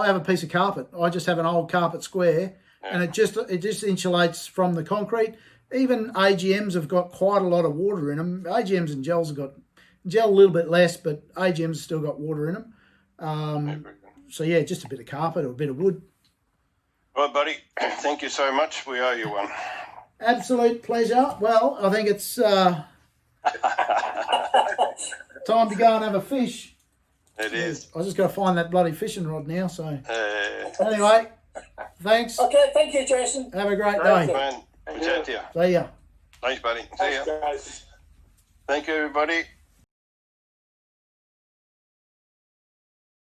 Speaker 2: have a piece of carpet. I just have an old carpet square, and it just insulates from the concrete. Even AGMs have got quite a lot of water in them. AGMs and gels have got gel a little bit less, but AGMs still got water in them. So yeah, just a bit of carpet or a bit of wood.
Speaker 3: Right, buddy. Thank you so much. We owe you one.
Speaker 2: Absolute pleasure. Well, I think it's time to go and have a fish.
Speaker 3: It is.
Speaker 2: I just got to find that bloody fishing rod now. So anyway, thanks.
Speaker 9: Okay, thank you, Jason.
Speaker 2: Have a great day.
Speaker 3: Man, good chat to you.
Speaker 2: See ya.
Speaker 3: Thanks, buddy. See ya. Thank you, everybody.